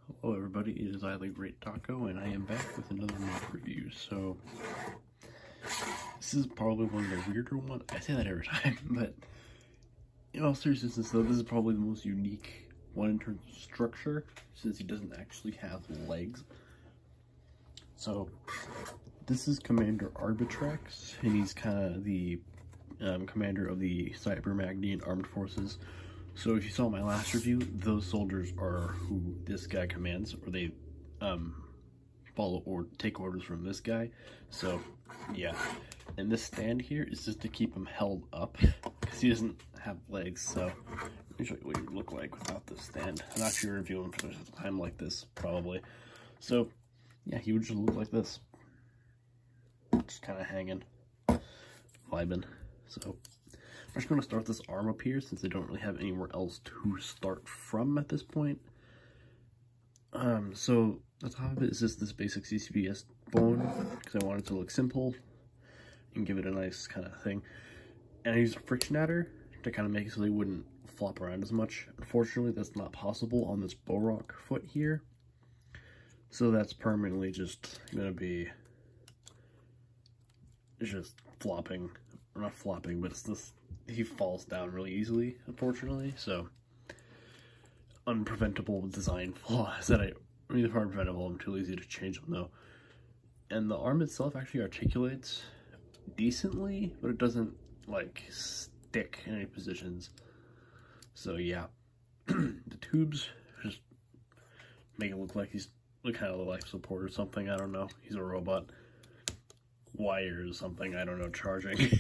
Hello everybody, it is I the Great Taco, and I am back with another mod review. So, this is probably one of the weirder ones. I say that every time, but in all seriousness though, this is probably the most unique one in terms of structure, since he doesn't actually have legs. So, this is Commander Arbitrax, and he's kind of the commander of the Cyber-Magnian armed forces. So if you saw my last review, those soldiers are who this guy commands, or they follow or take orders from this guy. So yeah, and this stand here is just to keep him held up because he doesn't have legs. So let me show you what he would look like without this stand. I'm actually reviewing him for a time like this, probably. So yeah, he would just look like this, just kind of hanging, vibing. So I'm just going to start this arm up here since I don't really have anywhere else to start from at this point. So the top of it is just this basic CCBS bone because I wanted to look simple and give it a nice kind of thing. And I used a friction adder to kind of make it so they wouldn't flop around as much. Unfortunately, that's not possible on this bow rock foot here. So that's permanently just going to be just flopping. Or not flopping, but it's this. He falls down really easily, unfortunately, so unpreventable design flaws that I mean, they're preventable. I'm too lazy to change them though. And the arm itself actually articulates decently, but it doesn't like stick in any positions. So yeah, the tubes just make it look like he's kind of a life support or something. I don't know. He's a robot. Wires or something. I don't know. Charging.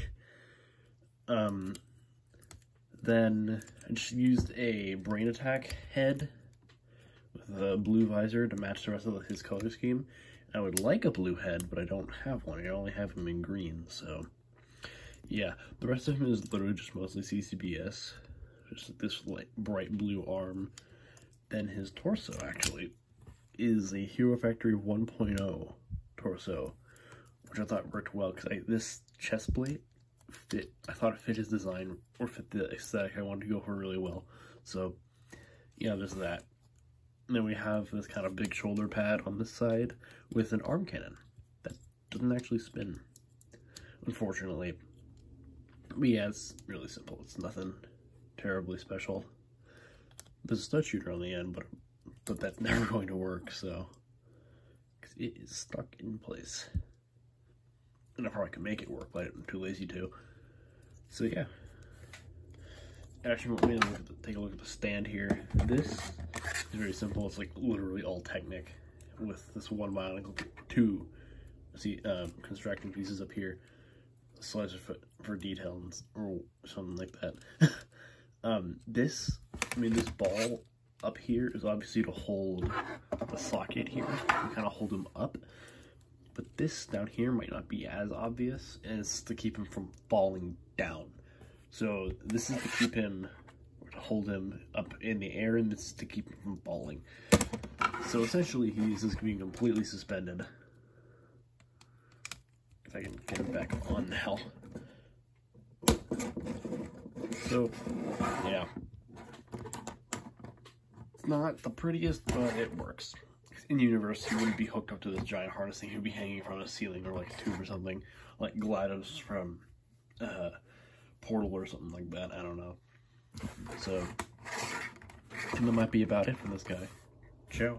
Then I just used a brain attack head with a blue visor to match the rest of his color scheme. I would like a blue head, but I don't have one. I only have him in green, so yeah. The rest of him is literally just mostly CCBS. Just this light, bright blue arm. Then his torso, actually, is a Hero Factory 1.0 torso, which I thought worked well, because this chest plate I thought it fit his design, or fit the aesthetic I wanted to go for really well. So yeah, there's that. And then we have this kind of big shoulder pad on this side with an arm cannon that doesn't actually spin, unfortunately. But yeah, it's really simple. It's nothing terribly special. There's a stud shooter on the end, but that's never going to work, so, because it is stuck in place. And I probably can make it work, but I'm too lazy to. So yeah. Actually, let me take a look at the stand here. This is very simple. It's like literally all Technic with this one Bionicle, two constructing pieces up here, a slicer for details or something like that. This ball up here is obviously to hold the socket here and kind of hold them up. But this down here might not be as obvious, and it's to keep him from falling down. So this is to keep him, or to hold him up in the air, and this is to keep him from falling. So essentially he's just being completely suspended. If I can get him back on now. So, yeah. It's not the prettiest, but it works. In the universe, he wouldn't be hooked up to this giant harness thing. He would be hanging from a ceiling or like a tube or something, like GLaDOS from Portal or something like that. I don't know. So, and that might be about it from this guy. Ciao.